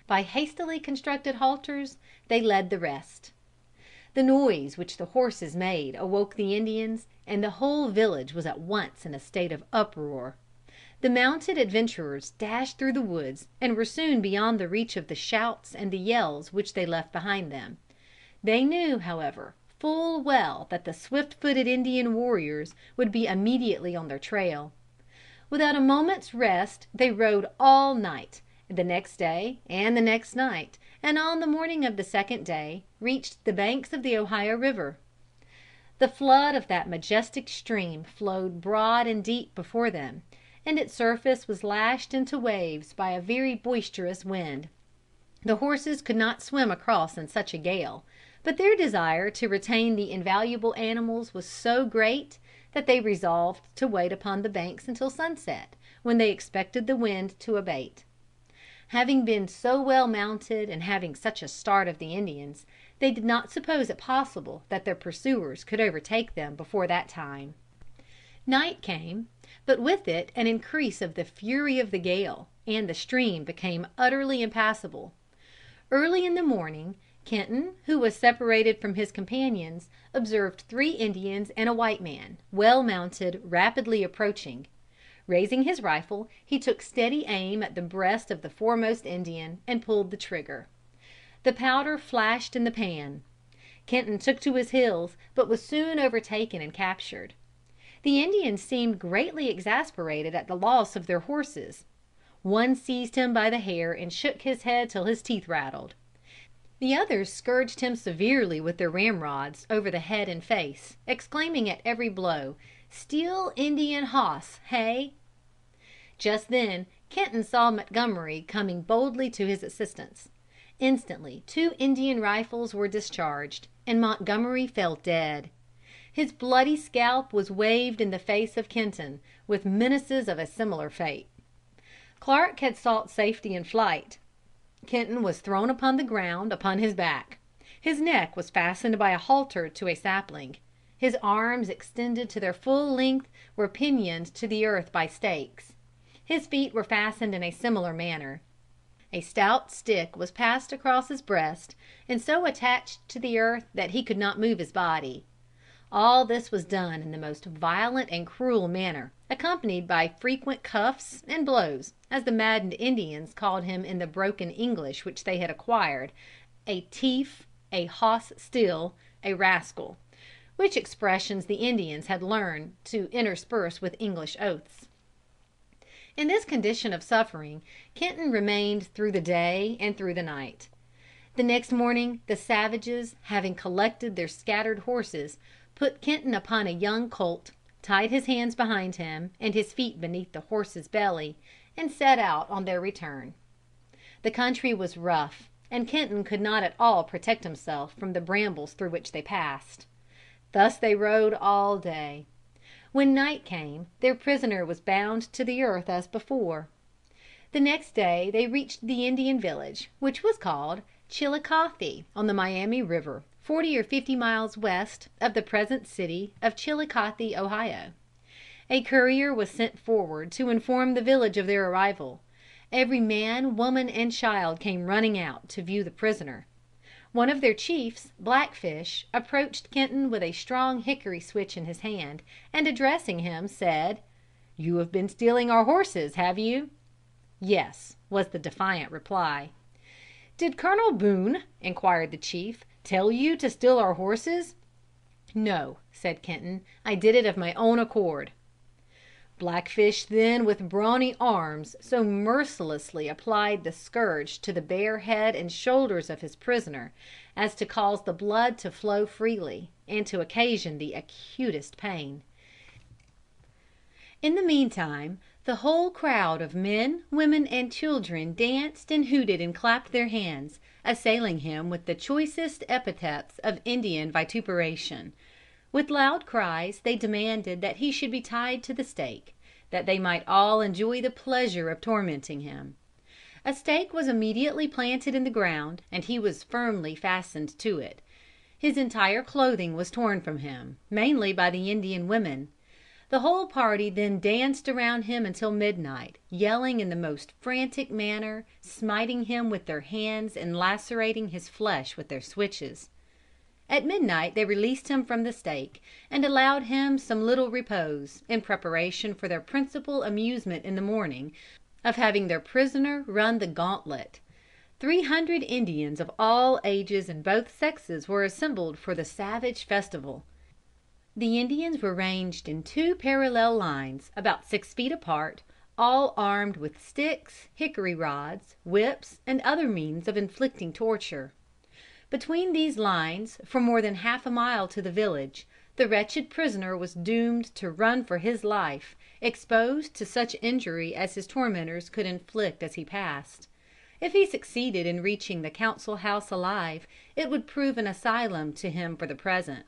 By hastily constructed halters they led the rest. The noise which the horses made awoke the Indians, and the whole village was at once in a state of uproar. The mounted adventurers dashed through the woods, and were soon beyond the reach of the shouts and the yells which they left behind them. They knew, however, full well that the swift footed Indian warriors would be immediately on their trail. Without a moment's rest they rode all night, the next day and the next night, and on the morning of the second day reached the banks of the Ohio River. The flood of that majestic stream flowed broad and deep before them, and its surface was lashed into waves by a very boisterous wind. The horses could not swim across in such a gale, but their desire to retain the invaluable animals was so great that they resolved to wait upon the banks until sunset, when they expected the wind to abate. Having been so well mounted and having such a start of the Indians, they did not suppose it possible that their pursuers could overtake them before that time. Night came, but with it an increase of the fury of the gale, and the stream became utterly impassable. Early in the morning, Kenton, who was separated from his companions, observed 3 Indians and a white man, well mounted, rapidly approaching. Raising his rifle, he took steady aim at the breast of the foremost Indian, and pulled the trigger. The powder flashed in the pan. Kenton took to his heels, but was soon overtaken and captured. The Indians seemed greatly exasperated at the loss of their horses. One seized him by the hair and shook his head till his teeth rattled. The others scourged him severely with their ramrods over the head and face, exclaiming at every blow, "Steal Indian hoss, hey?" Just then Kenton saw Montgomery coming boldly to his assistance. Instantly 2 Indian rifles were discharged, and Montgomery fell dead. His bloody scalp was waved in the face of Kenton, with menaces of a similar fate. Clark had sought safety in flight. Kenton was thrown upon the ground upon his back. His neck was fastened by a halter to a sapling. His arms, extended to their full length, were pinioned to the earth by stakes. His feet were fastened in a similar manner. A stout stick was passed across his breast, and so attached to the earth that he could not move his body. All this was done in the most violent and cruel manner, accompanied by frequent cuffs and blows, as the maddened Indians called him in the broken English which they had acquired, a "tief," a "hoss steal," a "rascal," which expressions the Indians had learned to intersperse with English oaths. In this condition of suffering Kenton remained through the day and through the night. The next morning the savages, having collected their scattered horses, put Kenton upon a young colt, tied his hands behind him and his feet beneath the horse's belly, and set out on their return. The country was rough, and Kenton could not at all protect himself from the brambles through which they passed. Thus they rode all day. When night came, their prisoner was bound to the earth as before. The next day they reached the Indian village, which was called Chillicothe, on the Miami River, 40 or 50 miles west of the present city of Chillicothe, Ohio. A courier was sent forward to inform the village of their arrival. Every man, woman and child came running out to view the prisoner. One of their chiefs, Blackfish, approached Kenton with a strong hickory switch in his hand, and addressing him, said, "You have been stealing our horses, have you?" "Yes," was the defiant reply. "Did Colonel Boone," inquired the chief, "tell you to steal our horses?" "No," said Kenton, "I did it of my own accord." Blackfish then with brawny arms so mercilessly applied the scourge to the bare head and shoulders of his prisoner as to cause the blood to flow freely, and to occasion the acutest pain. In the meantime the whole crowd of men, women and children danced and hooted and clapped their hands, assailing him with the choicest epithets of Indian vituperation. With loud cries they demanded that he should be tied to the stake, that they might all enjoy the pleasure of tormenting him. A stake was immediately planted in the ground, and he was firmly fastened to it. His entire clothing was torn from him, mainly by the Indian women. The whole party then danced around him until midnight, yelling in the most frantic manner, smiting him with their hands and lacerating his flesh with their switches. At midnight they released him from the stake, and allowed him some little repose, in preparation for their principal amusement in the morning, of having their prisoner run the gauntlet. 300 Indians of all ages and both sexes were assembled for the savage festival. The Indians were ranged in 2 parallel lines, about 6 feet apart, all armed with sticks, hickory rods, whips, and other means of inflicting torture. Between these lines, for more than half a mile to the village, the wretched prisoner was doomed to run for his life, exposed to such injury as his tormentors could inflict as he passed. If he succeeded in reaching the council house alive, it would prove an asylum to him for the present.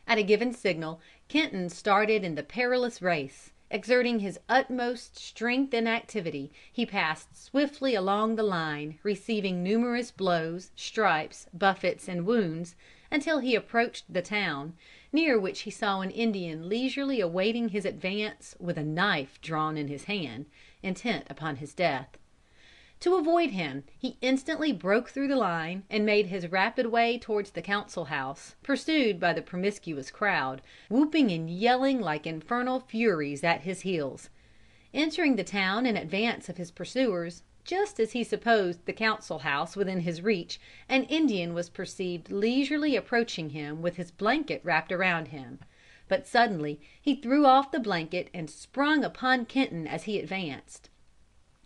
At a given signal, Kenton started in the perilous race. Exerting his utmost strength and activity, he passed swiftly along the line, receiving numerous blows, stripes, buffets, and wounds, until he approached the town, near which he saw an Indian leisurely awaiting his advance with a knife drawn in his hand, intent upon his death. To avoid him, he instantly broke through the line, and made his rapid way towards the council house, pursued by the promiscuous crowd, whooping and yelling like infernal furies at his heels. Entering the town in advance of his pursuers, just as he supposed the council house within his reach, an Indian was perceived leisurely approaching him with his blanket wrapped around him. But suddenly he threw off the blanket and sprung upon Kenton as he advanced.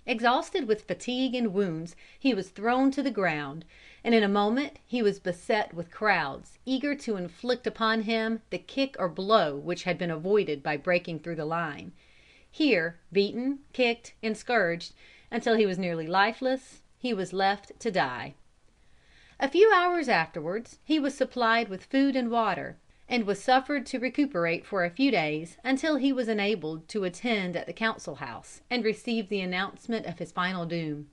Exhausted with fatigue and wounds, he was thrown to the ground, and in a moment he was beset with crowds, eager to inflict upon him the kick or blow which had been avoided by breaking through the line. Here, beaten, kicked, and scourged, until he was nearly lifeless, he was left to die. A few hours afterwards he was supplied with food and water, and was suffered to recuperate for a few days, until he was enabled to attend at the council house, and receive the announcement of his final doom.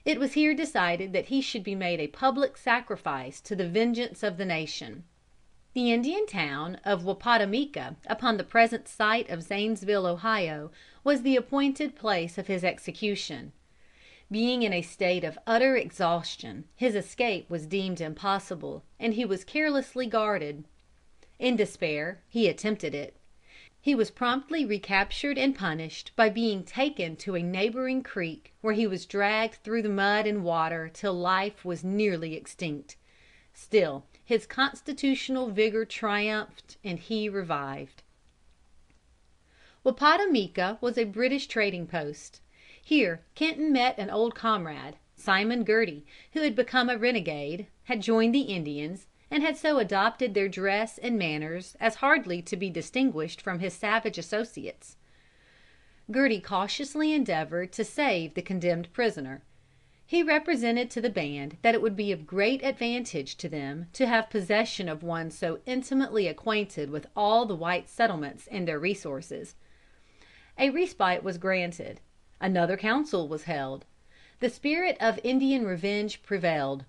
It was here decided that he should be made a public sacrifice to the vengeance of the nation. The Indian town of Wappatomica, upon the present site of Zanesville, Ohio, was the appointed place of his execution. Being in a state of utter exhaustion, his escape was deemed impossible, and he was carelessly guarded. In despair, he attempted it. He was promptly recaptured and punished by being taken to a neighboring creek, where he was dragged through the mud and water till life was nearly extinct. Still his constitutional vigor triumphed, and he revived. Wappatomica was a British trading post. Here Kenton met an old comrade, Simon Girty, who had become a renegade, had joined the Indians, and had so adopted their dress and manners as hardly to be distinguished from his savage associates. Girty cautiously endeavored to save the condemned prisoner. He represented to the band that it would be of great advantage to them to have possession of one so intimately acquainted with all the white settlements and their resources. A respite was granted. Another council was held. The spirit of Indian revenge prevailed.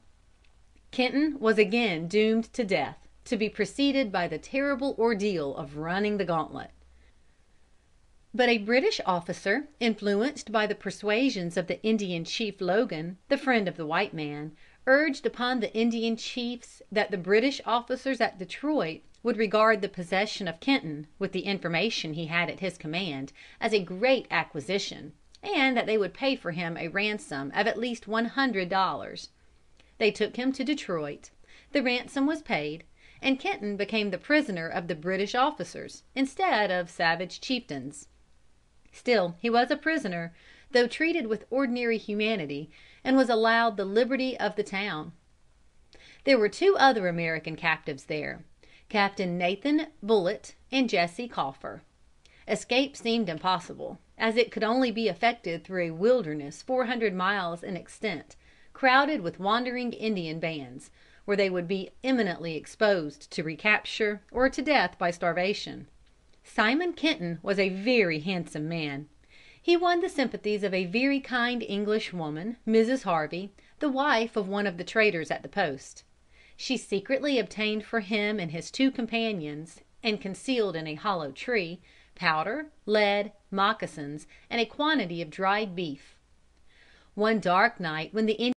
Kenton was again doomed to death, to be preceded by the terrible ordeal of running the gauntlet. But a British officer, influenced by the persuasions of the Indian chief Logan, the friend of the white man, urged upon the Indian chiefs that the British officers at Detroit would regard the possession of Kenton, with the information he had at his command, as a great acquisition, and that they would pay for him a ransom of at least $100. They took him to Detroit. The ransom was paid, and Kenton became the prisoner of the British officers, instead of savage chieftains. Still he was a prisoner, though treated with ordinary humanity, and was allowed the liberty of the town. There were 2 other American captives there, Captain Nathan Bullitt and Jesse Coffer. Escape seemed impossible, as it could only be effected through a wilderness 400 miles in extent, crowded with wandering Indian bands, where they would be imminently exposed to recapture or to death by starvation. Simon Kenton was a very handsome man. He won the sympathies of a very kind English woman, Mrs. Harvey, the wife of one of the traders at the post. She secretly obtained for him and his 2 companions and concealed in a hollow tree, powder, lead, moccasins, and a quantity of dried beef. One dark night when the